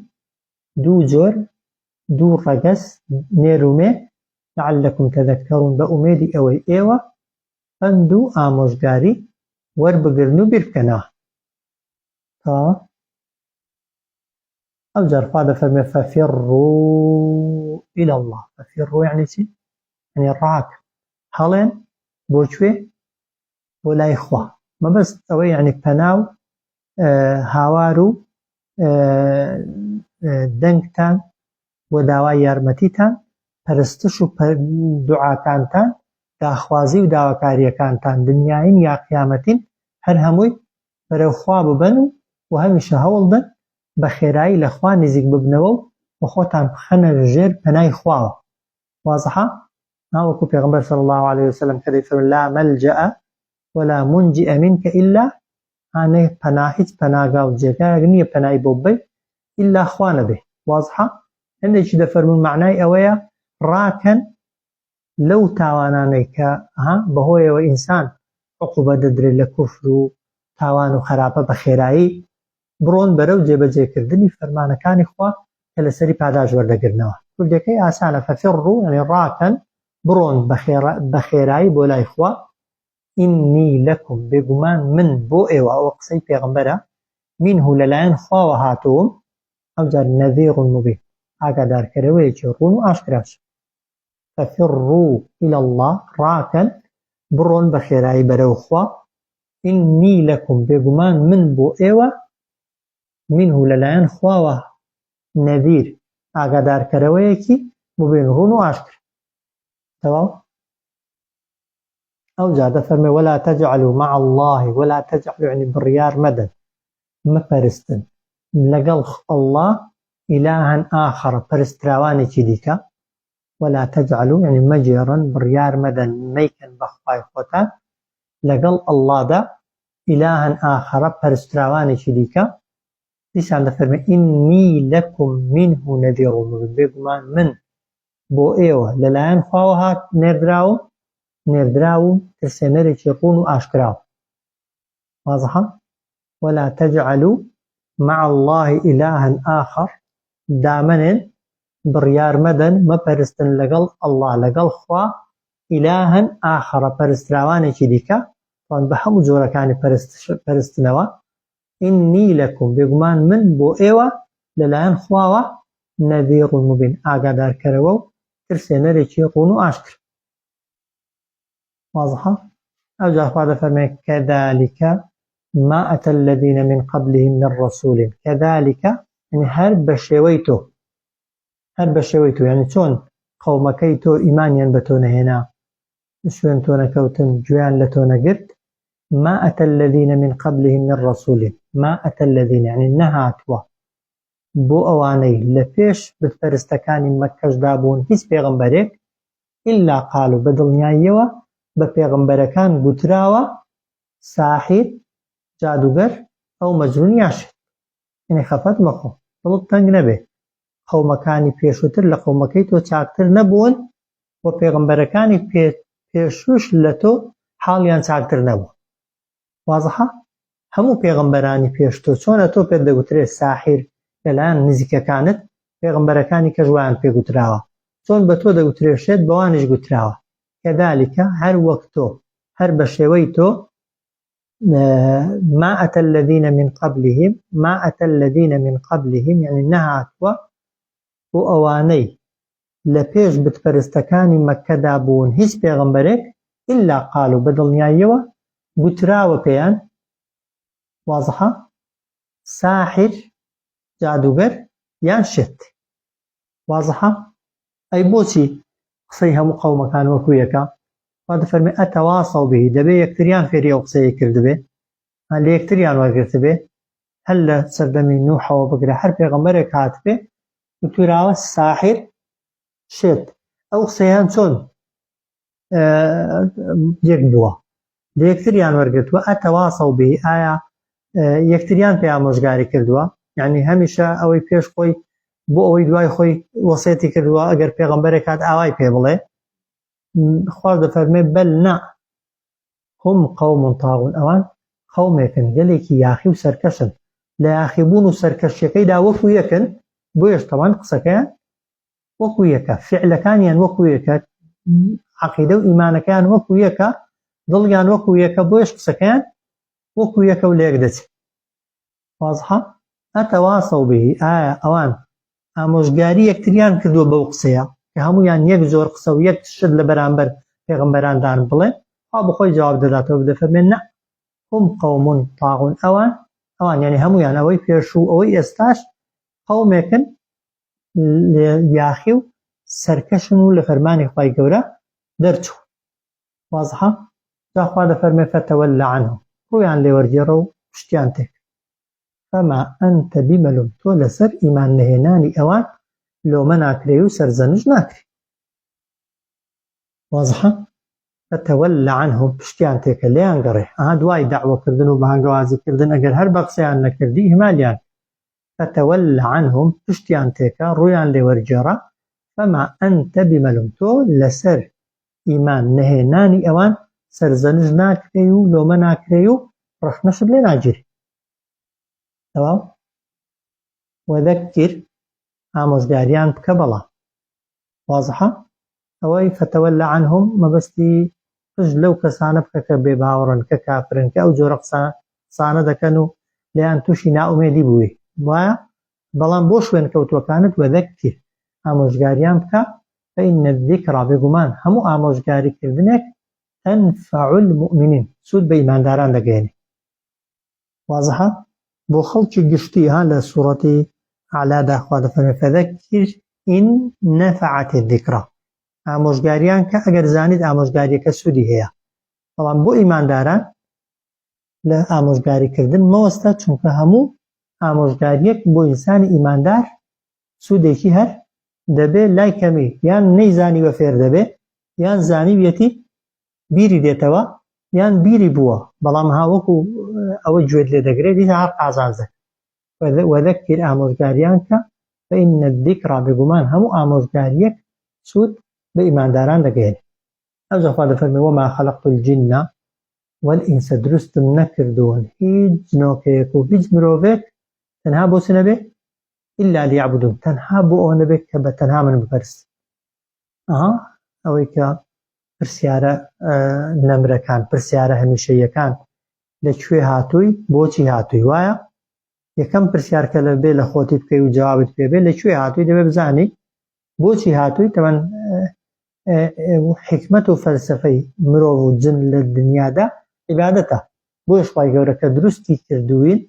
دوو جۆر دوو ڕەگەز نێرومێ لعلكم تذكرون بە ئومێدی ئەوەی ئێوە پند و ئامۆژگاری وەربگرن و بیرکەنەوە. ئەو جار خوا دەفەرمێ فەفیڕوا إلى الله. فەفیڕوا یعنی چی؟ یعنی ڕاک هەڵێن بۆ کوێ؟ بۆ لای خوا. مەبەست ئەوەی یعنی پەناو هاوار و دەنگتان بۆ داوای یارمەتیتان، پەرستش و دوعاکانتان، داخوازی و داواکاریەکانتان دنیاین یا قیامەتین هەر هەمووی بەرەو خوا ببەن و هەمیشە هەوڵ بدەن بە خێرایی لە خوا نزیک ببنەوە و خۆتان بخەنە ژێر پەنای خواوە. وازحە؟ وەکو پێغەمبەر صلی الله عليه وسلم کە دەیفەرمێ لا مەلجأ ولا منجئ منك إلا هانێ پەناه هیچ پەناگا و جێگایەک نییە پەنای بۆ ببەیت ئیلا خوا نەبێ. وازحە؟ هەندێکی دەفەرمون معنای ئەوەیە ڕاکەن لەو تاوانانەی کە بەهۆیەوە ئینسان عقوبە دەدرێت لە کوفر و تاوان و خراپە بە خێرایی بڕۆن بەرەو جێبەجێکردنی فەرمانەکانی خوا کە لەسەری پاداش وەردەگرنەوە. کوردەکەی ئاسانە فەفیڕوا یعنی ڕاکەن بڕۆن بە خێرایی بۆ لای خوا. ئینی لەکم بێگومان من بۆ ئێوە، ئەوە قسەی پێغەمبەرە، منه لەلایەن خواوە هاتووم، ئەو جار نەذیر مبین ئاگادارکەرەوەیەکی ڕوون و ئاشکراش. فەفیڕوا إلى الله ڕاکەن بڕۆن بە خێرایی بەرەو خوا. ئینی لەکم بێگومان من بۆ ئێوە، منه لەلایەن خواوە نەذیر ئاگادارکەرەوەیەکی مبین ڕوون و ئاشکرا. تەواو؟ ئەو جا دەفەرمێ ولا تجعلوا مع الله ولا تجعلوا يعني بڕیار مەدەن مەپەرستن لەگەڵ الله إلها آخر پەرستراوانێکی دیکە. ولا تجعلوا يعني مەجێڕن بڕیار مەدەن مەیکەن بەخوای خۆتان لەگەڵ ئەڵڵادا إلها آخر پەرستراوانێکی دیکە. دیسان دەفەرمێ ئینی لەکم منه نەذیر مبین بێگومان من بۆ ئێوە لەلایەن خواوە هات نێردراوم ترسێنەرێکی ڕوون و ئاشکراوە. وازحە؟ ولا تجعلوا مع الله إلها آخر دامنن بڕیار مەدەن مەپەرستن لەگەڵ الله لەگەڵ خوا إلها آخر پەرستراوانێکی دیکە بە هەموو جۆرەکانی پەرستنەوە. ئینی لەکم بێگومان من بۆ ئێوە لەلایەن خواوە نەذیر مبین ئاگادارکەرەوە و ترسێنەرێکی ڕوون و ئاشکرا. واضحة؟ أو جاء خوا دەفەرمێ كذلك ما أتى الذين من قبلهم من رسول. كذلك يعني هەر بە شێوەی تۆ يعني چۆن قەومەکەی تۆ ئیمانیان بە تۆ نەهێنا، شوێن تۆ نەکەوتن، گوێیان لە تۆ نەگرت. ما أتى الذين من قبلهم من رسول. ما أتى الذين يعني نەهاتوە بۆ ئەوانەی لە پێش بتپەرستەکانی مەککەشدا بوون هیچ پێغەمبەرێک إلا قالوا بەدڵنیاییەوە بە پێغەمبەرەکان گوتراوە ساحیر جادوگەر ئەو مەجنون یاشت. یعنی خەفەت مەخۆ، دڵت تەنگ نەبێ، قەومەکانی پێشووتر لە قەومەکەی تۆ چاکتر نەبوون و پێغەمبەرەکانی پێشوش لە تۆ حاڵیان چاکتر نەبوو. وازحە؟ هەموو پێغەمبەرانی پێش تۆ چۆنە تۆ پێت دەگوترێت ساحیر لەلایەن نزیکەکانت، پێغەمبەرەکانی کەژوایان پێگوتراوە، چۆن بە تۆ دەگوترێشێت بەوانش گوتراوە. كذلك هر وقتو هر بشوي تو ما أتى الذين من قبلهم يعني نهاتوا وأواني لپیش بتپرستکانی مکه دابون هیچ پیغمبرێک إلا قالوا بدڵنیاییەوە گوتراوە پێیان. واضحە؟ ساحر جادوگەر یان شت. واضحە؟ ئەی بۆچی قسەی هەموو قەومەکان وەکو یەکە؟ وا دەفەرمێ ئەتەواصەو بهی دەبێ یەکتریان فێری ئەو قسەیە کردبێ، لە یەکتریان وەرگرتبێ، هەر لە سەردەمی نوحەوە بگرە هەر پێغەمبەرێک هاتبێ وتراوە ساحر شت، ئەو قسەیان چۆن یەک بووە، لە یەکتریان وەرگرتووە. ئەتەواصەو بهی ئایا یەکتریان پێ ئامۆژگاری کردووە؟ یعنی هەمیشە ئەوەی پێش خۆی بۆ ئەوەی دوای خۆی وەسیەتی کردووە ئەگەر پێغەمبەرێک هات ئاوای پێ بڵێ. خوا دەفەرمێ بەل نا هم قەوم طاغون، ئەوان قەومێکن گەلێکی یاخی و سەرکەشن، لە یاخیبوون و سەرکەشیەکەیدا وەکو یەکن، بۆیش تەمان قسەکەیان وەکو یەکە، فعلەکانیان وەکو یەکە، عەقیدە و ئیمانەکەیان وەکو یەکە، دڵیان وەکو یەکە بۆیش قسەکەیان وەکو یەکە و لە یەک دەچێت. وازحە؟ ئەتەواسەو بێ، ئایا ئەوان ئامۆژگاری یەکتریان کردووە بەو قسەیە کە هەمویان یەک زۆر قسە و یەک شت لە بەرامبەر پێغەمبەراندان بڵێن؟ خوا بەخۆی جواب دەداتەوە دەفەرمێن نە، هم قەومون طاغون، ئەوان یعنی هەمویان، ئەوەی پێش و ئەوەی ئێستاش قەومێکن یاخی و سەرکەشن و لە فەرمانی خوای گەورە دەرچوو. وازحە؟ جا خوا دەفەرمێ فەتەوەلە عنهم، ڕوویان لێوەرگێڕە و پشتیان تێک. فەما ئەنتە بیمەلوم، تۆ لەسەر ئیمان نەهێنانی ئەوان لۆمە ناکرێ و سەرزەنش ناکرێ. وازحە؟ فەتەوەلە عنهم، پشتیان تێکە لێیان گەڕێ. دوای دەعوەکردن و بانگەوازیکردن ئەگەر هەر بە قسەیان نەکردی ئیمالیان. فەتەوەلە عنهم، پشتیان تێکە ڕوویان لێوەرگێڕە. فەما ئەنتە بیمەلوم، تۆ لەسەر ئیمان نەهێنانی ئەوان سەرزەنش ناکرێ و لۆمە ناکرێ و ڕەخنەشت لێ ناگیری. تەواو؟ وەذەکر، ئامۆژگاریان بکە بەڵام. وازحە؟ ئەوەی فەتەوەلە عنهم مەبەستی پشت لەو کەسانە بکە کە بێباوەڕن، کە کافرن، کە ئەو جۆرە قسانە دەکەن و لێیان تووشی نائومێدی بووی وایە، بەڵام بۆ شوێن کەوتووەکانت وەذەکر، ئامۆژگاریان بکە. فإن الذکرا، بێگومان هەموو ئامۆژگاریکردنێک تەنفع المؤمنین، سوود بە ئیمانداران دەگەێنێ. وازحە؟ بۆ خەڵکی گشتی لە سوورەتی ئەعلادا خوا دەفەرمێ فەذەکر ئین نەفەعەت الذکرا، ئامۆژگاریان کە ئەگەر زانیت ئامۆژگاریەکە سوودی هەیە. بەڵام بۆ ئیمانداران لە ئامۆژگاریکردن مەوەستە، چونکە هەموو ئامۆژگاریەک بۆ ئینسانی ئیماندار سوودێکی هەر دەبێ لای کەمی، یان نەیزانی وە فێر دەبێ، یان زانی بێتی بیری دێتەوە، یان بیری بووە بەڵام هاوەکو ئەوە گوێت لێ دەگرێت دیتە هەر قازانزە. وەذەکر، ئامۆژگاریان کە. فإن الذکرا، بێگومان هەموو ئامۆژگاریەک سوود بە ئیمانداران دەگەێنێ. ئەوجا خوا دەفەرمێ وەما خەلەقت الجن والئینس، دروستم نەکردووە هیچ جنۆکەیەک و هیچ مرۆڤێک تەنها بۆ چ نەبێ؟ إلا ليعبدون، تەنها بۆ ئەوە نەبێ کە بە تەنها من بپەرست. ئەوەی کە پرسیارە نەمرەکان، پرسیارە هەمیشەییەکان لەکوێ هاتووی، بۆچی هاتووی، وایە یەکەم پرسیارکە لە بێ لە خۆتی بکەی و جوابت پێ بێ لەکوێ هاتووی دەبێ بزانی بۆچی هاتووی. تەمەن حکمت و فەلسەفەی مرۆڤ و جن لە دنیادا عیبادەتە. بۆیش خوای گەورە کە دروستی کردوین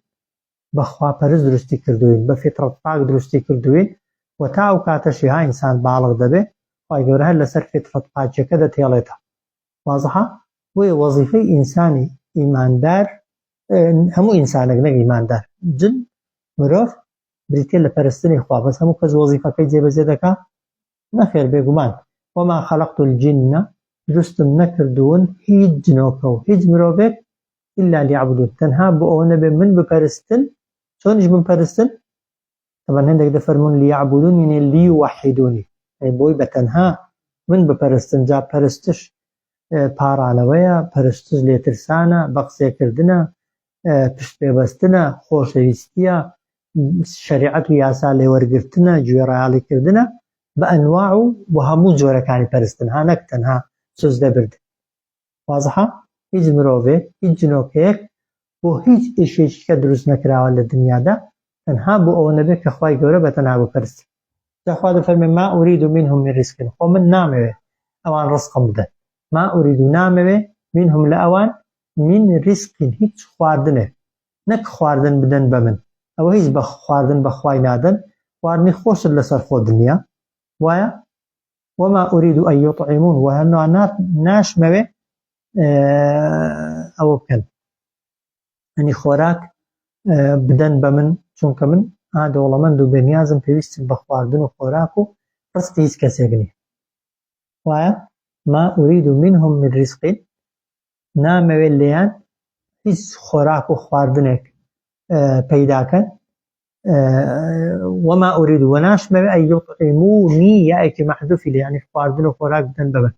بە خواپەرست دروستی کردوین، بە فیترەت پاک دروستی کردوین، و تا ئەو کاتەشی ئینسان باڵغ دەبێ خوای گەورە هەر لەسەر فیترەت پاکیەکە دەتێڵێتە. وازحە؟ بۆیە وەزیفەی ئینسانی ئیماندار، هەموو ئینسانێک نەک ئیماندار، جن مرۆڤ بریتێ لە پەرستنی خوا، بەس هەموو کەس وەزیفەکەی جێبەجێ دەکات؟ نەخێر، بێگومان وەما خەلەقت الجن، دروستم نەکردوون هیچ جنۆکە و هیچ مرۆڤێک إلا ليعبدون، تەنها بۆ ئەوە نەبێ من بپەرستن. چۆنیش بپەرستن؟ طبعا هەندێک دەفەرمون ليعبدون یعنی لیوحیدونی، بۆی بە تەنها من بپەرستن. جا پەرستش پارانەوەیە، پەرستش لێترسانە، بە قسێکردنە، پشت پێبەستنە، خۆشەویستیە، شەریعەت و یاسا لێوەرگرتنە، گوێڕایاڵیکردنە بە ئەنواع و بۆ هەموو جۆرەکانی پەرستن، نەک تەنها سوزدە برد. وازحە؟ هیچ مرۆڤێک، هیچ جنۆکەیەک بۆ هیچ ئیشێکی کە دروست نەکراوە لە دنیادا تەنها بۆ ئەوە نەبێت کە خوای گەورە بە تەنها بپەرست. جا خوا دەفەرمێ ما ئوریدو منهم من ڕزق، خۆ من نامەوێ ئەوان ڕزقم بدەن. ما ئوریدو، نامەوێ منهم لە ئەوان، من ڕزق، هیچ خواردنێک، نەک خواردن بدەن بە من، ئەوە هیچ بە خواردن بە خوای نادەن، خواردنی خۆشت لەسەر خۆ دنیا وایە. وما ئوریدو ئەن یوطعمون، و هەروەها ناشمەوێ ئەوە بکەن، ئەنی خۆراک بدەن بە من، چونکە من دەوڵەمەند و بێنیازم، پێویستم بە خواردن و خۆراک و ڕستی هیچ کەسێک نییە. وایە ما ئوریدو منهم من ڕزق، نامەوێت لێیان هیچ خۆراک و خواردنێک پەیداکەن. وما ئوریدو، و ناشمەوێ ئەن یوطعمونی، یائێکی مەحذوفی لێ، یعنی خواردن و خۆراک بدەن بە من.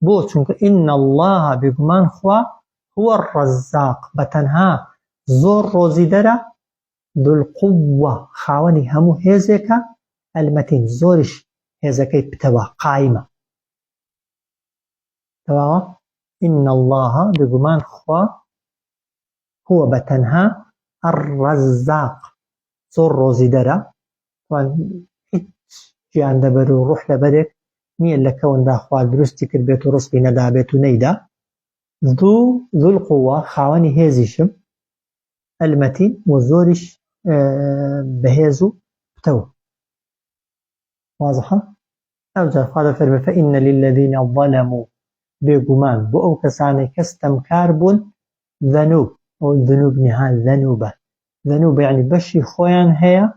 بۆ؟ چونکە ئین الله، بێگومان خوا، هو الرەزاق، بە تەنها زۆر ڕۆزی دەرە، ذوالقووە، خاوەنی هەموو هێزێکە، ئەلمەتین، زۆریش هێزەکەی پتەوە، قایمە. تەواوە؟ إن الله بجمان خوا هو بتنها الرزاق زور روزي درا وان جيان دبرو روح لبرك نية لكون دا خوا درستي كربيت ورسلي ندابيت نيدا ذو القوة خاواني هيزيشم المتين وزورش بهيزو بتو واضحة؟ أوجه قال فرمي فإن للذين ظلموا بجمان بؤو كساني كستمكار بون ذنوب أو الذنوب نهاية ذنوبة ذنوب يعني بشي خوان هي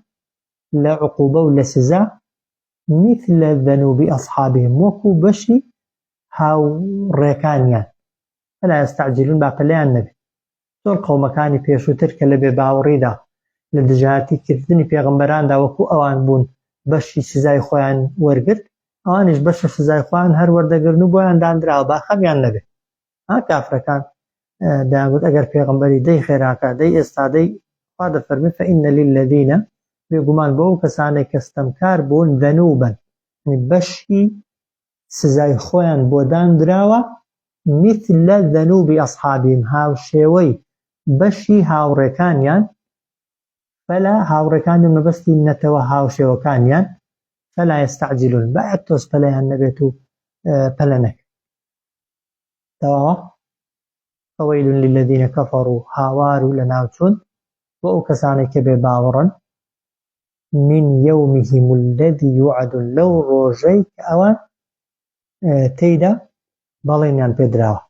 لعقوبة ولا سزا مثل ذنوب أصحابهم وكو بشي هاو ريكانيان فلا يستعجلون باقلي النبي زور قوم كاني بيشو ترك لبي باوريدا لدجاتي كردني بيغمبران دا وكو أوان بون بشي سزاي خوان ورقرد أوانيش بشي سزاي خوان هر وردقرنو بوان داندراو باخبيان نبي ها كافر كان داود أجر بيغمبري دي خيراكا دي استادي هذا فرمي فإن للذين بيقومان بو كساني كستمكار بون ذنوبا يعني بشي سزاي خوان بودان دراوة مثل ذنوب أصحابهم هاو شيوي بشي هاو ريكانيان فلا هاو ريكانيان مبستي نتوى هاو شيوكانيان فلا يستعجلون بعد توس فلا النبيتو فلنك تواوا فويل للذين كفروا هاوار لناوتون وأكساني كبه باورا من يومهم الذي يوعد لو روجيك أوان تيدا بلينيان بدراوة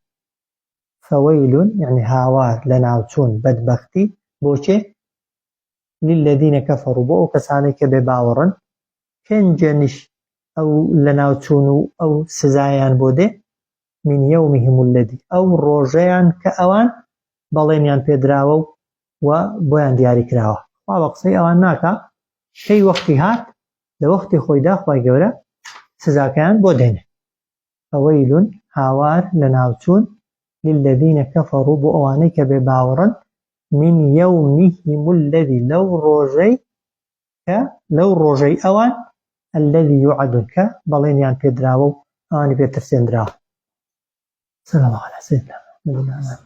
فويل يعني هاوار لناوتون بدبختي بوشي للذين كفروا بأكساني كبه باورا كن جنش أو لناوتون أو سزايان بوده من يومهم الذي أو روجيان كأوان بلينيان بدراوة وبويان دياري كراوة وابقصي أوان ناكا شي وقتی هات لوقتی خویدا خوای گەورە سزاکەیان بۆ دێنێ فويل هاوار لناوچون للذين كفروا بۆ ئەوانەی کە بێ باوەڕن من يومهم الذي لەو ڕۆژەی ئەوان الذي يوعدون کە بەڵێنیان پێدراوە و ئەوانی پێترسێنراوە. صلى الله على سيدنا محمد.